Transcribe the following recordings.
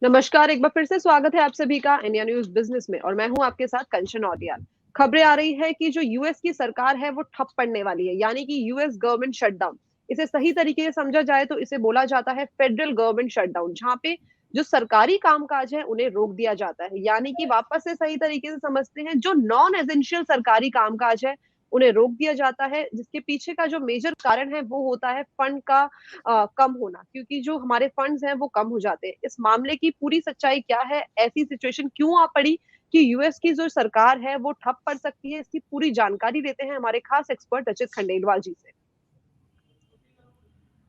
नमस्कार, एक बार फिर से स्वागत है आप सभी का इंडिया न्यूज़ बिज़नेस में और मैं हूँ आपके साथ कंचन औडियाल। खबरें आ रही है कि जो यूएस की सरकार है वो ठप पड़ने वाली है, यानी कि यूएस गवर्नमेंट शटडाउन। इसे सही तरीके से समझा जाए तो इसे बोला जाता है फेडरल गवर्नमेंट शटडाउन, जहाँ पे जो सरकारी कामकाज है उन्हें रोक दिया जाता है। यानी कि वापस से सही तरीके से समझते हैं, जो नॉन एसेंशियल सरकारी कामकाज है उन्हें रोक दिया जाता है, जिसके पीछे का जो मेजर कारण है वो होता है फंड का कम होना, क्योंकि जो हमारे फंड्स हैं वो कम हो जाते हैं। इस मामले की पूरी सच्चाई क्या है, ऐसी सिचुएशन क्यों आ पड़ी कि यूएस की जो सरकार है वो ठप पड़ सकती है, इसकी पूरी जानकारी लेते हैं हमारे खास एक्सपर्ट रचित खंडेलवाल जी से।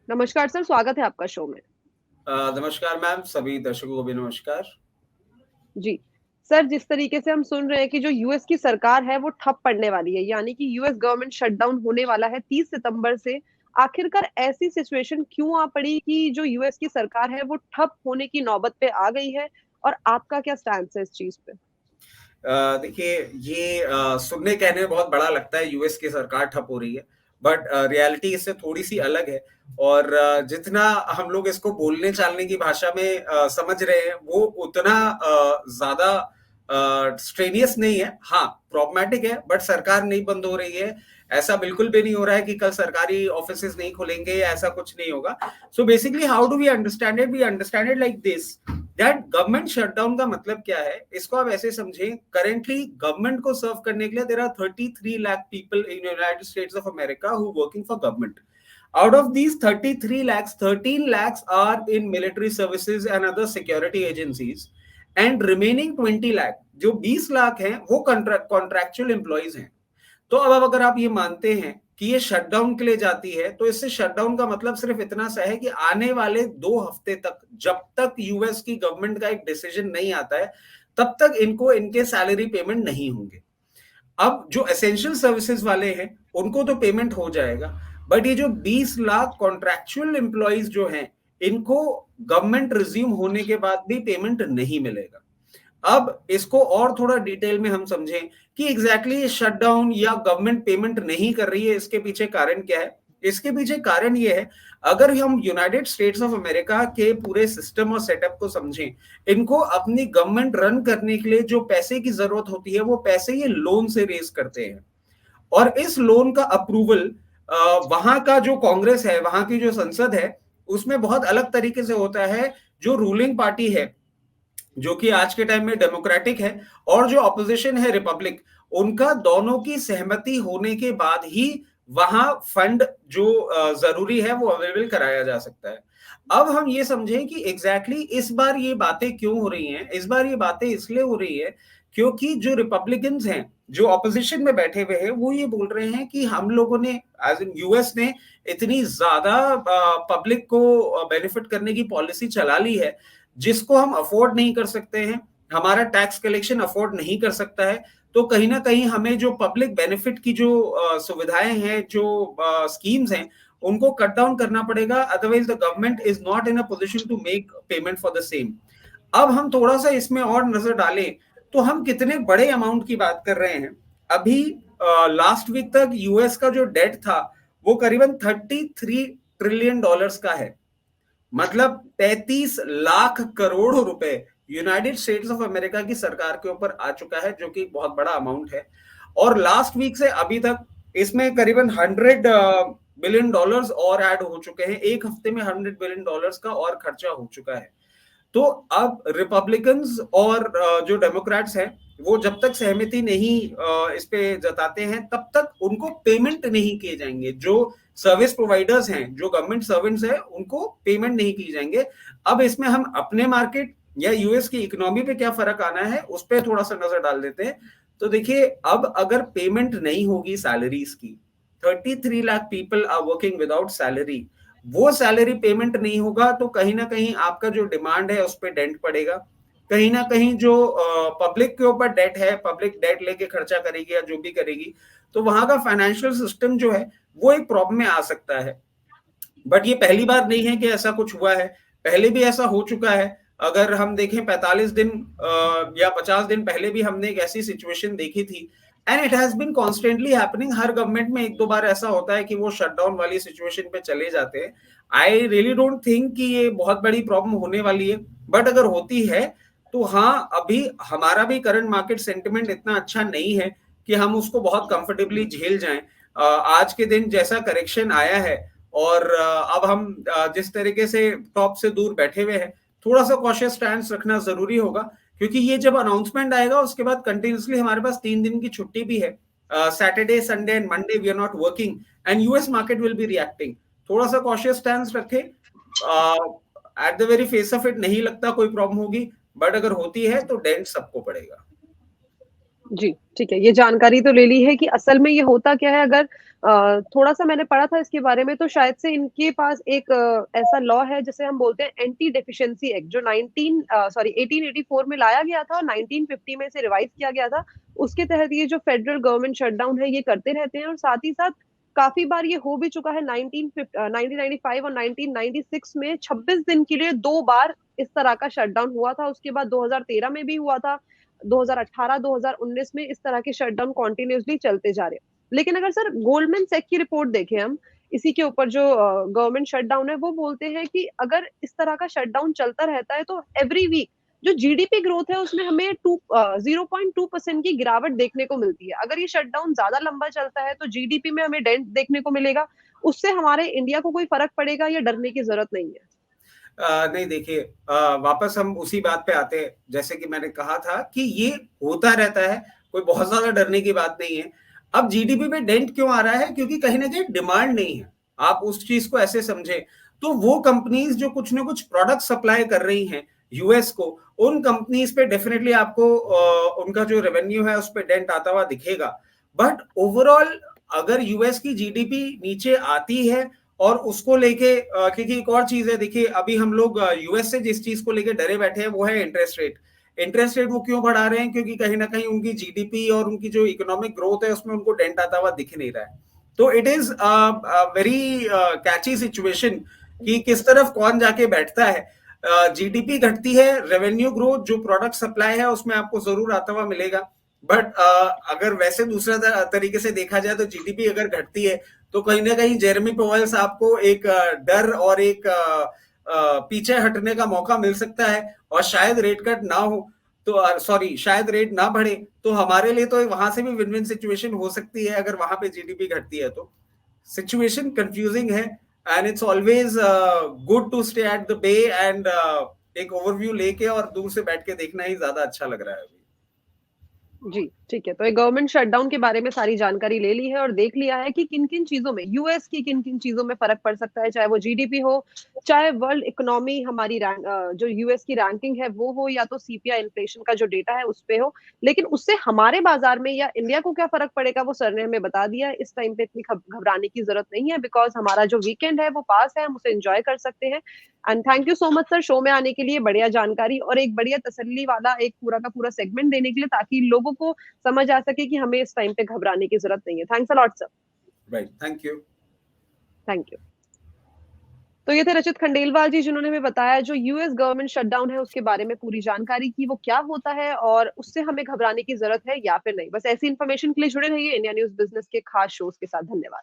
नमस्कार सर, स्वागत है आपका शो में। नमस्कार मैम, सभी दर्शकों को भी नमस्कार। जी। सर, जिस तरीके से हम सुन रहे हैं कि जो यूएस की सरकार है वो ठप पड़ने वाली है, यानी कि यूएस गवर्नमेंट शटडाउन होने वाला है 30 सितंबर से। आखिरकार ऐसी सिचुएशन क्यों आ पड़ी कि जो यूएस की सरकार है वो ठप होने की नौबत पे आ गई है, और आपका क्या स्टैंड है इस चीज पे? देखिए, ये सुनने कहने में बहुत बड़ा लगता है, यूएस की सरकार ठप हो रही है, बट रियलिटी इससे थोड़ी सी अलग है। और जितना हम लोग इसको बोलने चालने की भाषा में समझ रहे हैं, वो उतना ज्यादा स्ट्रेनियस नहीं है। हाँ, प्रॉब्लमैटिक है, बट सरकार नहीं बंद हो रही है। ऐसा बिल्कुल भी नहीं हो रहा है कि कल सरकारी ऑफिसेज नहीं खुलेंगे, ऐसा कुछ नहीं होगा। So basically how do we understand it? We understand it like this, that government shutdown का मतलब क्या है, इसको आप ऐसे समझें। करेंटली गवर्नमेंट को सर्व करने के लिए there are 33 lakh people in United States of America who working for government. Out of these 33 lakhs, 13 lakhs are in military services and other security agencies, and remaining 20 lakh, जो 20 लाख हैं, वो कॉन्ट्रैक्चुअल एम्प्लॉइज हैं। तो अब अगर आप ये मानते हैं कि ये शटडाउन के लिए जाती है, तो इससे शटडाउन का मतलब सिर्फ इतना सा है कि आने वाले 2 हफ्ते तक, जब तक यूएस की गवर्नमेंट का एक डिसीजन नहीं आता है, तब तक इनको इनके सैलरी पेमेंट नहीं होंगे। अब जो एसेंशियल सर्विसेज वाले हैं उनको तो पेमेंट हो जाएगा, बट ये जो 20 लाख कॉन्ट्रैक्चुअल एम्प्लॉइज जो हैं, इनको गवर्नमेंट रिज्यूम होने के बाद भी पेमेंट नहीं मिलेगा। अब इसको और थोड़ा डिटेल में हम समझें कि एग्जैक्टली शटडाउन या गवर्नमेंट पेमेंट नहीं कर रही है, इसके पीछे कारण क्या है। इसके पीछे कारण ये है, अगर हम यूनाइटेड स्टेट्स ऑफ अमेरिका के पूरे सिस्टम और सेटअप को समझें, इनको अपनी गवर्नमेंट रन करने के लिए जो पैसे की जरूरत होती है, वो पैसे ये लोन से रेज करते हैं। और इस लोन का अप्रूवल वहां का जो कांग्रेस है, वहां की जो संसद है, उसमें बहुत अलग तरीके से होता है। जो रूलिंग पार्टी है, जो कि आज के टाइम में डेमोक्रेटिक है, और जो ऑपोजिशन है रिपब्लिक, उनका दोनों की सहमति होने के बाद ही वहां फंड जो जरूरी है वो अवेलेबल कराया जा सकता है। अब हम ये समझें कि एग्जैक्टली इस बार ये बातें क्यों हो रही हैं। इस बार ये बातें इसलिए हो रही है क्योंकि जो रिपब्लिकन्स हैं, जो ऑपोजिशन में बैठे हुए हैं, वो ये बोल रहे हैं कि हम लोगों ने, एज इन यूएस ने, इतनी ज्यादा पब्लिक को बेनिफिट करने की पॉलिसी चला ली है, जिसको हम अफोर्ड नहीं कर सकते हैं। हमारा टैक्स कलेक्शन अफोर्ड नहीं कर सकता है। तो कहीं ना कहीं हमें जो पब्लिक बेनिफिट की जो सुविधाएं हैं, जो स्कीम्स हैं, उनको कट डाउन करना पड़ेगा, otherwise the government is not in a position to make payment for the same. अब हम थोड़ा सा इसमें और नजर डालें, तो हम कितने बड़े अमाउंट की बात कर रहे हैं। अभी लास्ट वीक तक यूएस का जो डेट था, वो करीबन 33 ट्रिलियन डॉलर्स का है। मतलब 33 लाख करोड़ रुपए यूनाइटेड स्टेट्स ऑफ अमेरिका की सरकार के ऊपर आ चुका है, जो कि बहुत बड़ा अमाउंट है। और लास्ट वीक से अभी तक इसमें करीबन 100 बिलियन डॉलर्स और ऐड हो चुके हैं। एक हफ्ते में 100 बिलियन डॉलर्स का और खर्चा हो चुका है। तो अब रिपब्लिकन्स और जो डेमोक्रेट्स हैं, वो जब तक सहमति नहीं इस पे जताते हैं, तब तक उनको पेमेंट नहीं किए जाएंगे। जो सर्विस प्रोवाइडर्स हैं, जो गवर्नमेंट सर्वेंट्स हैं, उनको पेमेंट नहीं किए जाएंगे। अब इसमें हम अपने मार्केट या यूएस की इकोनॉमी पे क्या फर्क आना है, उस पर थोड़ा सा नजर डाल देते हैं। तो देखिए, अब अगर पेमेंट नहीं होगी सैलरीज की, 33 lakh people are working without salary, वो सैलरी पेमेंट नहीं होगा, तो कहीं ना कहीं आपका जो डिमांड है उस पर डेंट पड़ेगा। कहीं ना कहीं जो पब्लिक के ऊपर डेट है, पब्लिक डेट लेके खर्चा करेगी या जो भी करेगी, तो वहां का फाइनेंशियल सिस्टम जो है वो एक प्रॉब्लम में आ सकता है। बट ये पहली बार नहीं है कि ऐसा कुछ हुआ है, पहले भी ऐसा हो चुका है। अगर हम देखें 45 दिन या 50 दिन पहले भी हमने एक ऐसी सिचुएशन देखी थी, and it has been constantly happening. हर गवर्नमेंट में एक दो बार ऐसा होता है कि वो शटडाउन वाली सिचुएशन पे चले जाते हैं। आई रियली डोंट थिंक कि ये बहुत बड़ी प्रॉब्लम होने वाली है। बट अगर होती है तो हाँ, अभी हमारा भी करंट मार्केट सेंटिमेंट इतना अच्छा नहीं है कि हम उसको बहुत कंफर्टेबली झेल जाएं। आज के दिन जैसा करेक्शन आया है और अब हम जिस तरीके से टॉप से दूर बैठे हुए हैं, थोड़ा सा कॉशियस स्टैंड रखना जरूरी होगा, क्योंकि ये जब अनाउंसमेंट आएगा उसके बाद कंटिन्यूसली हमारे पास 3 दिन की छुट्टी भी है। Saturday, Sunday and Monday we are not working and US market will be reacting. थोड़ा सा कॉशियस स्टैंड रखें। At the very face of it नहीं लगता कोई प्रॉब्लम होगी, बट अगर होती है तो डेंट सबको पड़ेगा। जी, ठीक है। ये जानकारी तो ले ली है कि असल में ये होता क्या है, अगर थोड़ा-सा मैंने पढ़ा था इसके बारे में, तो शायद से इनके पास एक ऐसा लॉ है जिसे हम बोलते हैं एंटी डेफिशिएंसी एक्ट, जो 1884 में लाया गया था और 1950 में इसे रिवाइज़ किया गया था। उसके तहत ये जो फेडरल गवर्नमेंट शटडाउन है ये करते रहते हैं, और साथ ही साथ काफ़ी बार ये हो भी चुका है। 1995 और 1996 में 26 दिन के लिए 2 बार इस तरह का शटडाउन हुआ था। उसके बाद 2013 में भी हुआ था। 2018, 2019 में इस तरह के शटडाउन कंटिन्यूअसली चलते जा रहे हैं। लेकिन अगर सर गोल्डमैन सैक की रिपोर्ट देखें हम, इसी के ऊपर जो गवर्नमेंट शटडाउन है, वो बोलते हैं कि अगर इस तरह का शटडाउन चलता रहता है तो एवरी वीक जो जीडीपी ग्रोथ है उसमें हमें 0.2% की गिरावट देखने को मिलती है। अगर ये शटडाउन ज़्यादा लंबा चलता है तो जीडीपी में हमें डेंट देखने को मिलेगा। उससे हमारे इंडिया को कोई फ़र्क पड़ेगा या डरने की ज़रूरत नहीं है? नहीं देखिए, वापस हम उसी बात पे आते हैं, जैसे कि मैंने कहा था कि ये होता रहता है, कोई बहुत ज्यादा डरने की बात नहीं है। अब जीडीपी पे डेंट क्यों आ रहा है? क्योंकि कहीं ना कहीं डिमांड नहीं है। आप उस चीज को ऐसे समझे, तो वो कंपनीज जो कुछ ना कुछ प्रोडक्ट सप्लाई कर रही हैं यूएस को, उन कंपनीज पे डेफिनेटली आपको उनका जो रेवेन्यू है उस पर डेंट आता हुआ दिखेगा। बट ओवरऑल अगर यूएस की जीडीपी नीचे आती है और उसको लेके क्योंकि एक और चीज है, देखिए अभी हम लोग यूएस से जिस चीज को लेके डरे बैठे हैं वो है इंटरेस्ट रेट। इंटरेस्ट रेट वो क्यों बढ़ा रहे हैं? क्योंकि कहीं ना कहीं उनकी जीडीपी और उनकी जो इकोनॉमिक ग्रोथ है उसमें उनको डेंट आता हुआ दिख नहीं रहा है। तो it is very catchy situation कि किस तरफ कौन जाके बैठता है। जीडीपी घटती है, रेवेन्यू ग्रोथ जो प्रोडक्ट सप्लाई है उसमें आपको जरूर आता हुआ मिलेगा। बट अगर वैसे दूसरा तरीके से देखा जाए तो जीडीपी अगर घटती है तो कहीं ना कहीं जेरेमी पोवेल साहब को एक डर और एक पीछे हटने का मौका मिल सकता है, और शायद रेट कट ना हो तो सॉरी शायद रेट ना बढ़े, तो हमारे लिए तो वहां से भी विन विन सिचुएशन हो सकती है अगर वहां पे जीडीपी घटती है तो। सिचुएशन कंफ्यूजिंग है and it's always good to stay at the bay and एक ओवरव्यू लेके और दूर से बैठ के देखना ही ज्यादा अच्छा लग रहा है अभी। जी, ठीक है। तो ये गवर्नमेंट शटडाउन के बारे में सारी जानकारी ले ली है और देख लिया है कि किन-किन चीज़ों में, यूएस की किन-किन चीज़ों में फ़र्क पड़ सकता है, चाहे वो जीडीपी हो, चाहे वर्ल्ड इकोनॉमी हमारी जो यूएस की रैंकिंग है वो हो, या तो सीपीआई इन्फ्लेशन का जो डेटा है उस पे हो। लेकिन उससे हमारे बाज़ार में या इंडिया को क्या फ़र्क पड़ेगा, वो सर ने हमें बता दिया है। इस टाइम पे इतनी घबराने की ज़रूरत नहीं है, बिकॉज़ हमारा जो वीकेंड है वो पास है, हम उसे एन्जॉय कर सकते हैं। And thank you so much sir, show में आने के लिए, बढ़िया जानकारी और एक बढ़िया तसल्ली वाला एक पूरा का पूरा सेगमेंट देने के लिए, ताकि लोगों को समझ आ सके कि हमें इस टाइम पे घबराने की ज़रूरत नहीं है। Thanks a lot sir. Right, thank you. Thank you. तो ये थे रचित खंडेलवाल जी, जिन्होंने हमें बताया जो यूएस गवर्नमेंट शटडाउन है उसके बारे में पूरी जानकारी की, वो क्या होता है और उससे हमें घबराने की ज़रूरत है या फिर नहीं। बस ऐसी इन्फॉर्मेशन के लिए जुड़े रहिए इंडिया न्यूज़ बिज़नेस के खास शोज़ के साथ। धन्यवाद।